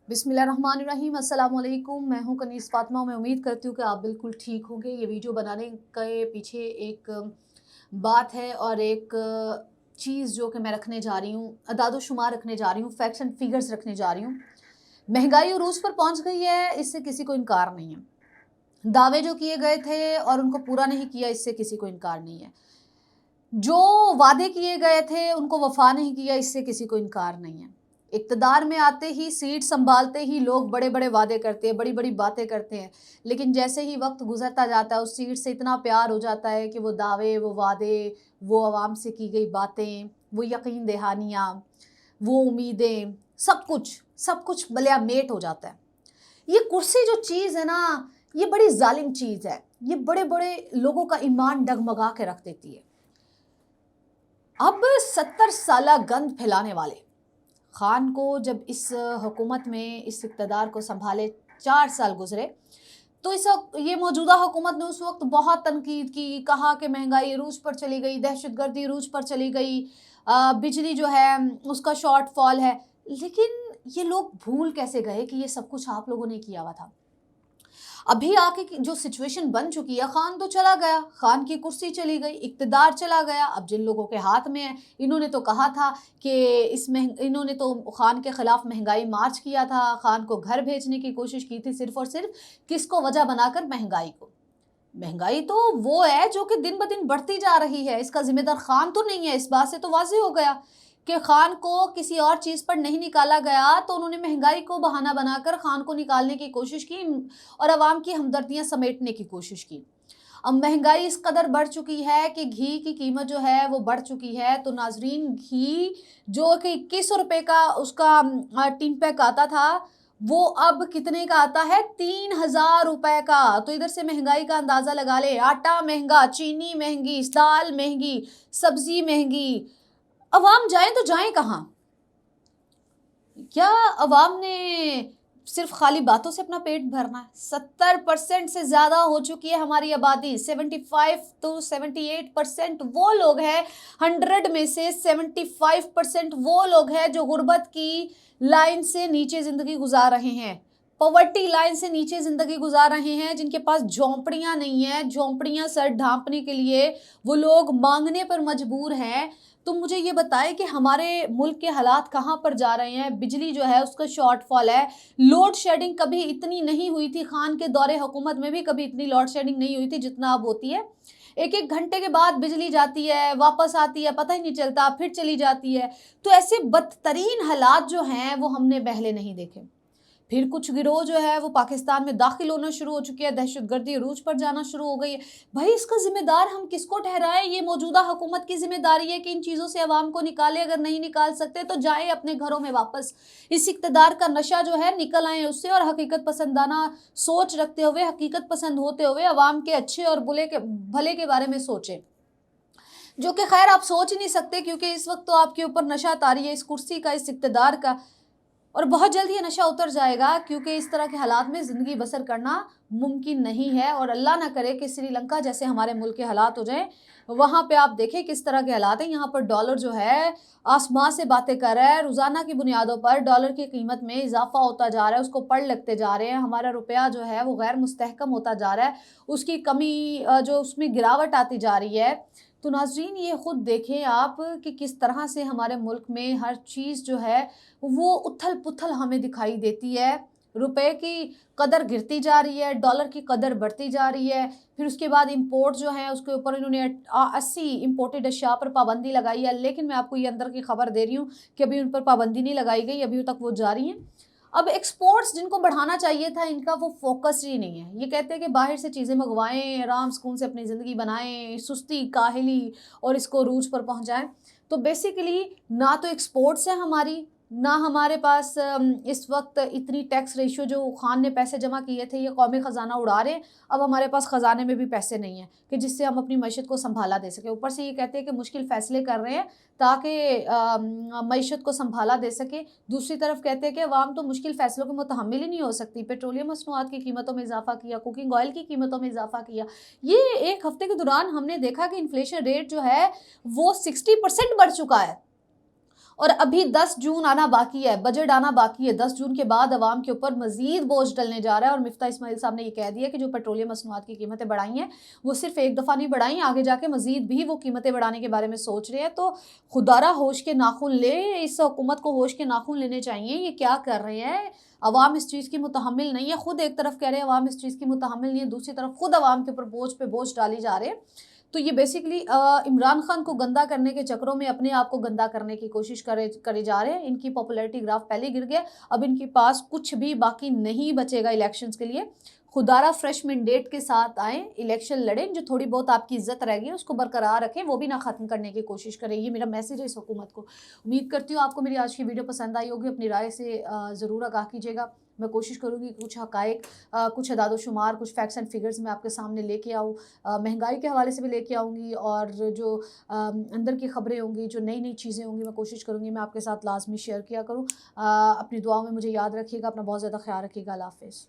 बिस्मिल्लाहिर्रहमानिर्रहीम, अस्सलाम वालेकुम। मैं हूं कनीस फातिमा। मैं उम्मीद करती हूँ कि आप बिल्कुल ठीक होंगे। ये वीडियो बनाने के पीछे एक बात है और एक चीज़ जो कि मैं रखने जा रही हूँ, अदाद-ओ-शुमार रखने जा रही हूँ, फैक्ट्स एंड फिगर्स रखने जा रही हूँ। महंगाई उरूज पर पहुँच गई है, इससे किसी को इनकार नहीं है। दावे जो किए गए थे और उनको पूरा नहीं किया, इससे किसी को इनकार नहीं है। जो वादे किए गए थे उनको वफा नहीं किया, इससे किसी को इनकार नहीं है। इक़्तिदार में आते ही, सीट संभालते ही लोग बड़े-बड़े वादे करते हैं, बड़ी-बड़ी बातें करते हैं। लेकिन जैसे ही वक़्त गुज़रता जाता है, उस सीट से इतना प्यार हो जाता है कि वो दावे, वो वादे, वो अवाम से की गई बातें, वो यकीन दहानियाँ, वो उम्मीदें, सब कुछ बलिया-मेट हो जाता है। ये कुर्सी जो चीज़ है ना, ये बड़ी ज़ालिम चीज़ है। ये बड़े-बड़े लोगों का ईमान डगमगा के रख देती है। अब 70 साला गंद फैलाने वाले खान को जब इस हुकूमत में इस इक़्तिदार को संभाले 4 साल गुजरे, तो इस वक़्त ये मौजूदा हुकूमत ने उस वक़्त बहुत तनकीद की, कहा कि महंगाई अरूज पर चली गई, दहशतगर्दी अरूज पर चली गई, बिजली जो है उसका शॉर्टफॉल है। लेकिन ये लोग भूल कैसे गए कि ये सब कुछ आप लोगों ने किया हुआ था। अभी आके जो सिचुएशन बन चुकी है, खान तो चला गया, खान की कुर्सी चली गई, इक़्तिदार चला गया। अब जिन लोगों के हाथ में है, इन्होंने तो कहा था कि इन्होंने तो खान के ख़िलाफ़ महंगाई मार्च किया था, खान को घर भेजने की कोशिश की थी, सिर्फ़ और सिर्फ किसको वजह बनाकर, महंगाई को। महंगाई तो वो है जो कि दिन ब दिन बढ़ती जा रही है, इसका ज़िम्मेदार खान तो नहीं है। इस बात से तो वाज़ेह हो गया कि खान को किसी और चीज़ पर नहीं निकाला गया, तो उन्होंने महंगाई को बहाना बनाकर खान को निकालने की कोशिश की और अवाम की हमदर्दियाँ समेटने की कोशिश की। अब महंगाई इस कदर बढ़ चुकी है कि घी की कीमत जो है वो बढ़ चुकी है। तो नाज़रीन, घी जो कि 21 रुपए का उसका टिन पैक आता था, वो अब कितने का आता है? 3000 रुपए का। तो इधर से महंगाई का अंदाज़ा लगा ले। आटा महँगा, चीनी महँगी, दाल महँगी, सब्ज़ी महँगी। अवाम जाए तो जाए कहाँ? क्या अवाम ने सिर्फ खाली बातों से अपना पेट भरना है? 70% से ज़्यादा हो चुकी है हमारी आबादी। 75 to 78% वो लोग हैं, 100 में से 75% वो लोग हैं जो गुर्बत की लाइन से नीचे ज़िंदगी गुजार रहे हैं, पॉवर्टी लाइन से नीचे ज़िंदगी गुजार रहे हैं, जिनके पास झोंपड़ियाँ नहीं हैं, झोंपड़ियाँ सर ढाँपने के लिए वो लोग मांगने पर मजबूर हैं। तो मुझे ये बताएं कि हमारे मुल्क के हालात कहाँ पर जा रहे हैं। बिजली जो है उसका शॉर्टफॉल है, लोड शेडिंग कभी इतनी नहीं हुई थी, खान के दौरे हुकूमत में भी कभी इतनी लोड शेडिंग नहीं हुई थी जितना अब होती है। एक-एक घंटे के बाद बिजली जाती है, वापस आती है, पता ही नहीं चलता, फिर चली जाती है। तो ऐसे बदतरीन हालात जो हैं वो हमने पहले नहीं देखे। फिर कुछ गिरोह जो है वो पाकिस्तान में दाखिल होना शुरू हो चुकी है, दहशतगर्दी अरूज पर जाना शुरू हो गई है। भाई, इसका ज़िम्मेदार हम किसको ठहराएं? ये मौजूदा हुकूमत की ज़िम्मेदारी है कि इन चीज़ों से अवाम को निकाले। अगर नहीं निकाल सकते तो जाएँ अपने घरों में वापस। इस इक़्तिदार का नशा जो है निकल आएँ उससे और हकीकत पसंदाना सोच रखते हुए, हकीकत पसंद होते हुए अवाम के अच्छे और भले के बारे में सोचें। जो कि खैर आप सोच ही नहीं सकते, क्योंकि इस वक़्त तो आपके ऊपर नशा तारी है इस कुर्सी का, इस इक़्तिदार का। और बहुत जल्द ये नशा उतर जाएगा, क्योंकि इस तरह के हालात में ज़िंदगी बसर करना मुमकिन नहीं है। और अल्लाह ना करे कि श्रीलंका जैसे हमारे मुल्क के हालात हो जाएँ। वहाँ पे आप देखें किस तरह के हालात हैं। यहाँ पर डॉलर जो है आसमां से बातें कर रहा है। रोज़ाना की बुनियादों पर डॉलर की कीमत में इजाफा होता जा रहा है, उसको पड़ लगते जा रहे हैं। हमारा रुपया जो है वो गैर मुस्तहकम होता जा रहा है, उसकी कमी जो उसमें गिरावट आती जा रही है। तो नाज़रीन, ये ख़ुद देखें आप कि किस तरह से हमारे मुल्क में हर चीज़ जो है वो उथल-पुथल हमें दिखाई देती है। रुपए की कदर गिरती जा रही है, डॉलर की कदर बढ़ती जा रही है। फिर उसके बाद इम्पोर्ट जो है उसके ऊपर इन्होंने 80 इम्पोर्टेड अशिया पर पाबंदी लगाई है। लेकिन मैं आपको ये अंदर की खबर दे रही हूँ कि अभी उन पर पाबंदी नहीं लगाई गई, अभी तक वो जारी हैं। अब एक्सपोर्ट्स जिनको बढ़ाना चाहिए था, इनका वो फोकस ही नहीं है। ये कहते हैं कि बाहर से चीज़ें मंगवाएं, आराम सुकून से अपनी ज़िंदगी बनाएं, सुस्ती काहिली और इसको रूज पर पहुंचाएं। तो बेसिकली ना तो एक्सपोर्ट्स है हमारी, ना हमारे पास इस वक्त इतनी टैक्स रेशियो जो खान ने पैसे जमा किए थे ये कौमी ख़जाना उड़ा रहे हैं। अब हमारे पास ख़जाने में भी पैसे नहीं हैं कि जिससे हम अपनी मईशत को संभाला दे सकें। ऊपर से ये कहते हैं कि मुश्किल फ़ैसले कर रहे हैं ताकि मईशत को संभाला दे सके। दूसरी तरफ कहते हैं कि अवाम तो मुश्किल फ़ैसलों के मुतहम्मिल ही नहीं हो सकती। पेट्रोलियम मसनूआत की कीमतों में इजाफ़ा किया, कुकिंग ऑयल की कीमतों में इजाफ़ा किया। ये एक हफ़्ते के दौरान हमने देखा कि इन्फ्लेशन रेट जो है वो 60% बढ़ चुका है। اور ابھی 10 جون آنا باقی ہے، بجٹ آنا باقی ہے، 10 جون کے بعد عوام کے اوپر مزید بوجھ ڈلنے جا رہا ہے۔ اور مفتاح اسماعیل صاحب نے یہ کہہ دیا کہ جو پیٹرولیم مصنوعات کی قیمتیں بڑھائی ہیں وہ صرف ایک دفعہ نہیں بڑھائیں، آگے جا کے مزید بھی وہ قیمتیں بڑھانے کے بارے میں سوچ رہے ہیں۔ تو خدارہ ہوش کے ناخن لے، اس حکومت کو ہوش کے ناخن لینے چاہیے، یہ کیا کر رہے ہیں؟ عوام اس چیز کی متحمل نہیں ہے، خود ایک طرف کہہ رہے ہیں عوام اس چیز کی متحمل نہیں ہے، دوسری طرف خود عوام کے اوپر بوجھ پہ بوجھ ڈالی جا رہے ہیں۔ تو یہ بیسیکلی عمران خان کو گندا کرنے کے چکروں میں اپنے آپ کو گندا کرنے کی کوشش کرے جا رہے ہیں۔ ان کی پاپولیرٹی گراف پہلے گر گیا، اب ان کے پاس کچھ بھی باقی نہیں بچے گا الیکشنز کے لیے۔ خدارہ فریش مینڈیٹ کے ساتھ آئیں، الیکشن لڑیں، جو تھوڑی بہت آپ کی عزت رہ گئی اس کو برقرار رکھیں، وہ بھی نہ ختم کرنے کی کوشش کریں۔ یہ میرا میسیج ہے اس حکومت کو۔ امید کرتی ہوں آپ کو میری آج کی ویڈیو پسند آئی ہوگی، اپنی رائے سے ضرور آگاہ کیجیے گا۔ میں کوشش کروں گی کچھ حقائق، کچھ اعداد و شمار، کچھ فیکٹس اینڈ فگرز میں آپ کے سامنے لے کے آؤں، مہنگائی کے حوالے سے بھی لے کے آؤں گی، اور جو اندر کی خبریں ہوں گی، جو نئی نئی چیزیں ہوں گی، میں کوشش کروں گی میں آپ کے ساتھ لازمی شیئر کیا کروں۔ اپنی دعاؤں میں مجھے یاد رکھیے گا، اپنا بہت زیادہ خیال رکھیے گا۔ اللہ حافظ۔